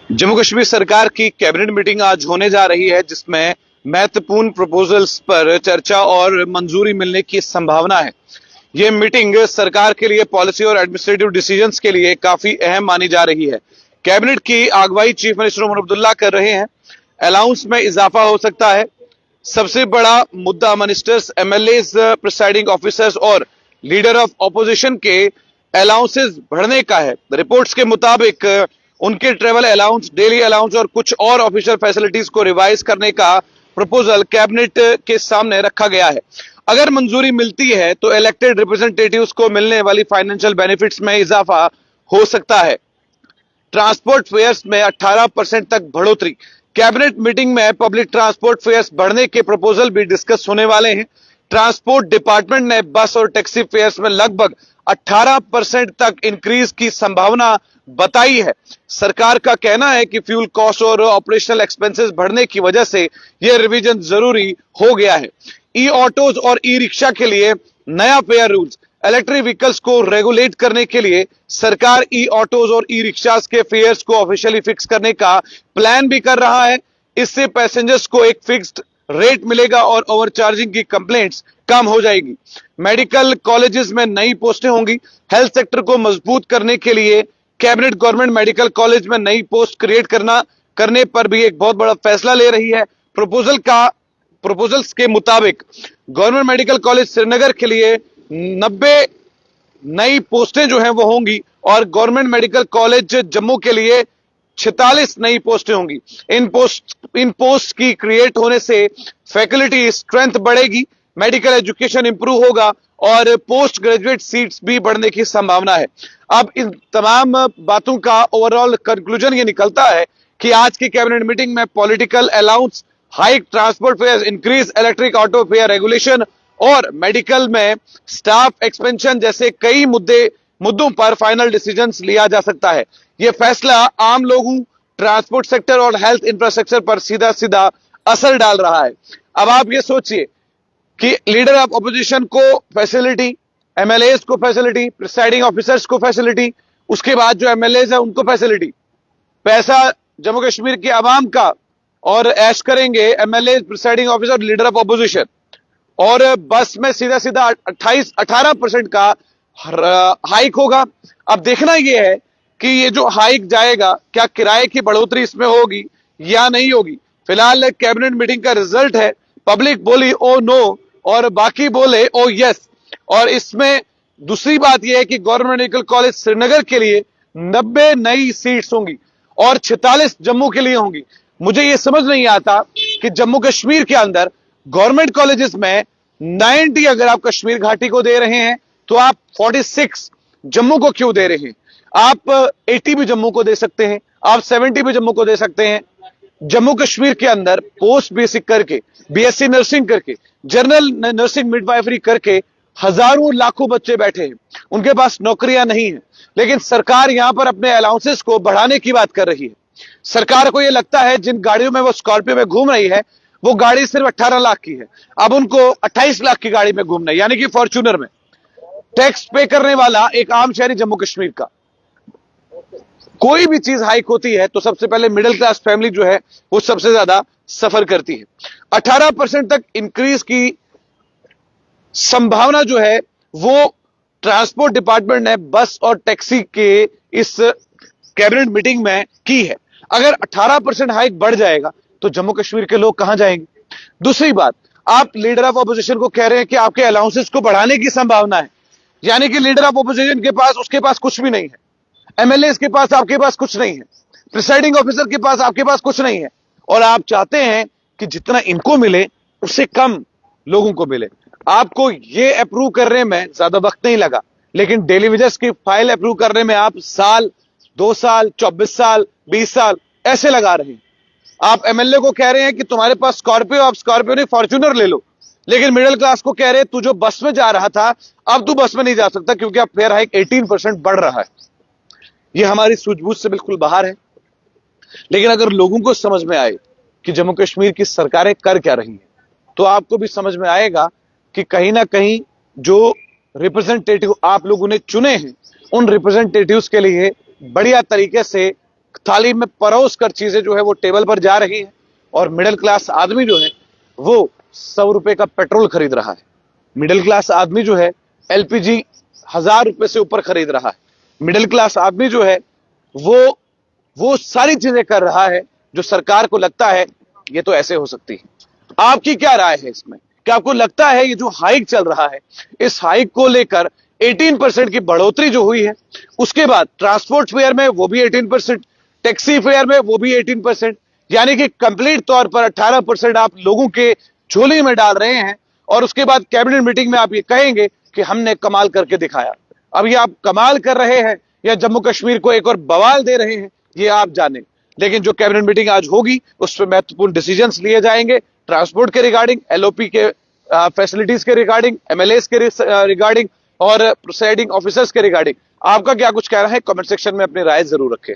जम्मू कश्मीर सरकार की cabinet meeting आज होने जा रही है, जिसमें महत्वपूर्ण प्रपोजल्स पर चर्चा और मंजूरी मिलने की संभावना है। यह मीटिंग सरकार के लिए पॉलिसी और एडमिनिस्ट्रेटिव डिसीजंस के लिए काफी अहम मानी जा रही है। कैबिनेट की अगुवाई चीफ मिनिस्टर उमर अब्दुल्ला कर रहे हैं। अलाउंस में इजाफा हो सकता है। सबसे बड़ा मुद्दा मिनिस्टर्स, एमएलएज, प्रिसाइडिंग ऑफिसर्स और लीडर ऑफ ऑपोजिशन के अलाउंसेस बढ़ने का है। रिपोर्ट्स के मुताबिक उनके ट्रेवल अलाउंस, डेली अलाउंस और कुछ और ऑफिशियल फैसिलिटीज को रिवाइज करने का प्रपोजल कैबिनेट के सामने रखा गया है। अगर मंजूरी मिलती है तो इलेक्टेड रिप्रेजेंटेटिव्स को मिलने वाली फाइनेंशियल बेनिफिट्स में इजाफा हो सकता है। ट्रांसपोर्ट फेयर्स में 18% तक बढ़ोतरी। कैबिनेट मीटिंग में पब्लिक ट्रांसपोर्ट फेयर्स बढ़ने के प्रपोजल भी डिस्कस होने वाले हैं। ट्रांसपोर्ट डिपार्टमेंट ने बस और टैक्सी फेयर्स में लगभग 18% तक इंक्रीज की संभावना बताई है। सरकार का कहना है कि फ्यूल कॉस्ट और ऑपरेशनल एक्सपेंसेस बढ़ने की वजह से यह रिवीजन जरूरी हो गया है। ई ऑटोज और ई रिक्शा के लिए नया फेयर रूल्स। इलेक्ट्रिक व्हीकल्स को रेगुलेट करने के लिए सरकार ई ऑटोज और ई रिक्शास के फेयर्स को ऑफिशियली फिक्स करने का प्लान भी कर रहा है। इससे पैसेंजर्स को एक फिक्स्ड रेट मिलेगा और ओवरचार्जिंग की कंप्लेंट्स कम हो जाएगी। मेडिकल कॉलेजेस में नई पोस्टें होंगी। हेल्थ सेक्टर को मजबूत करने के लिए कैबिनेट गवर्नमेंट मेडिकल कॉलेज में नई पोस्ट क्रिएट करने पर भी एक बहुत बड़ा फैसला ले रही है। प्रपोजल्स के मुताबिक गवर्नमेंट मेडिकल कॉलेज श्रीनगर के लिए 90 नई पोस्टें जो हैं वो होंगी और गवर्नमेंट मेडिकल कॉलेज जम्मू के लिए 46 नई पोस्टें होंगी। इन पोस्ट की क्रिएट होने से फैकल्टी स्ट्रेंथ बढ़ेगी, मेडिकल एजुकेशन इंप्रूव होगा और पोस्ट ग्रेजुएट सीट्स भी बढ़ने की संभावना है। अब इन तमाम बातों का ओवरऑल कंक्लूजन ये निकलता है कि आज की कैबिनेट मीटिंग में political allowance, hike transport fair increase, electric auto fair regulation और मेडिकल में स्टाफ एक्सपेंशन जैसे कई मुद्दों पर फाइनल डिसीजंस लिया जा सकता है। यह फैसला आम लोगों, ट्रांसपोर्ट सेक्टर और हेल्थ इंफ्रास्ट्रक्चर पर सीधा सीधा असर डाल रहा है। अब आप ये सोचिए कि लीडर ऑफ अपोजिशन को फैसिलिटी, एमएलएज को फैसिलिटी, प्रिसाइडिंग ऑफिसर्स को फैसिलिटी, उसके बाद जो एमएलएज है उनको फैसिलिटी। पैसा जम्मू कश्मीर के अवाम का और ऐश करेंगे MLA, presiding officer, leader of opposition. और बस में सीधा सीधा 18% का हाइक होगा। अब देखना यह है कि ये जो हाइक जाएगा, क्या किराए की बढ़ोतरी इसमें होगी या नहीं होगी। फिलहाल कैबिनेट मीटिंग का रिजल्ट है, पब्लिक बोली ओ नो और बाकी बोले ओ यस। और इसमें दूसरी बात यह है कि गवर्नमेंट मेडिकल कॉलेज श्रीनगर के लिए 90 नई सीट्स होंगी और 46 जम्मू के लिए होंगी। मुझे यह समझ नहीं आता कि जम्मू कश्मीर के अंदर गवर्नमेंट कॉलेजेस में 90 अगर आप कश्मीर घाटी को दे रहे हैं तो आप 46 जम्मू को क्यों दे रहे हैं। आप 80 भी जम्मू को दे सकते हैं, आप 70 भी जम्मू को दे सकते हैं। जम्मू कश्मीर के अंदर पोस्ट बेसिक करके, बीएससी नर्सिंग करके, जनरल नर्सिंग मिडवाइफरी करके हजारों लाखों बच्चे बैठे हैं, उनके पास नौकरियां नहीं है। लेकिन सरकार यहां पर अपने अलाउंसेस को बढ़ाने की बात कर रही है। सरकार को यह लगता है जिन गाड़ियों में वो स्कॉर्पियो में घूम रही है वो गाड़ी सिर्फ 18 लाख की है, अब उनको 28 लाख की गाड़ी में घूमना है, यानी कि फॉर्च्यूनर में। टैक्स पे करने वाला एक आम शहरी जम्मू कश्मीर का, कोई भी चीज हाइक होती है तो सबसे पहले मिडिल क्लास फैमिली जो है वो सबसे ज्यादा सफर करती है। 18% तक इंक्रीज की संभावना जो है वो ट्रांसपोर्ट डिपार्टमेंट ने बस और टैक्सी के इस कैबिनेट मीटिंग में की है। अगर 18% हाइक बढ़ जाएगा तो जम्मू कश्मीर के लोग कहां जाएंगे। दूसरी बात, आप लीडर ऑफ ऑपोजिशन को कह रहे हैं कि आपके अलाउंसेस को बढ़ाने की संभावना है, यानी कि लीडर ऑफ ऑपोजिशन के पास, उसके पास कुछ भी नहीं है, एमएलए के पास आपके पास कुछ नहीं है, प्रिसाइडिंग ऑफिसर के पास आपके पास कुछ नहीं है, और आप चाहते हैं कि जितना इनको मिले उससे कम लोगों को मिले। आपको यह अप्रूव करने में ज्यादा वक्त नहीं लगा, लेकिन डेली वेजेस की फाइल अप्रूव करने में आप साल, 2 साल, 24 साल, 20 साल ऐसे लगा रहे हैं। आप एमएलए को कह रहे हैं कि तुम्हारे पास स्कॉर्पियो, आप स्कॉर्पियो नहीं फॉर्च्यूनर ले लो, लेकिन मिडिल क्लास को कह रहे हैं तू जो बस में जा रहा था अब तू बस में नहीं जा सकता क्योंकि अब फेयर हाइक 18% बढ़ रहा है। यह हमारी सूझबूझ से बिल्कुल बाहर है। लेकिन अगर लोगों को समझ में आए कि जम्मू कश्मीर की सरकारें कर क्या रही हैं, तो आपको भी समझ में आएगा कि कहीं ना कहीं जो रिप्रेजेंटेटिव आप लोगों ने चुने हैं उन रिप्रेजेंटेटिव्स के लिए बढ़िया तरीके से थाली में परोस कर चीजें जो है वो टेबल पर जा रही है और मिडिल क्लास आदमी जो है वो 100 रुपए का पेट्रोल खरीद रहा है। मिडिल क्लास आदमी जो है एलपीजी 1000 रुपए से ऊपर खरीद रहा है। मिडिल क्लास आदमी जो है वो सारी चीजें कर रहा है जो सरकार को लगता है ये तो ऐसे हो सकती है। आपकी क्या राय है इसमें? क्या आपको लगता है ये जो हाइक चल रहा है, इस हाइक को लेकर 18% की बढ़ोतरी जो हुई है, उसके बाद ट्रांसपोर्ट फेयर में वो भी 18%, टैक्सी फेयर में वो भी 18%, यानी कि कंप्लीट तौर पर 18% आप लोगों के झोली में डाल रहे हैं और उसके बाद कैबिनेट मीटिंग में आप ये कहेंगे कि हमने कमाल करके दिखाया। अब ये आप कमाल कर रहे हैं या जम्मू कश्मीर को एक और बवाल दे रहे हैं, ये आप जानें। लेकिन जो कैबिनेट मीटिंग आज होगी उस पर महत्वपूर्ण डिसीजंस लिए जाएंगे, ट्रांसपोर्ट के रिगार्डिंग, एलओपी के फैसिलिटीज के रिगार्डिंग, एमएलएस के रिगार्डिंग और प्रिसाइडिंग ऑफिसर्स के रिगार्डिंग। आपका क्या कुछ कहना है? कमेंट सेक्शन में अपनी राय जरूर रखें।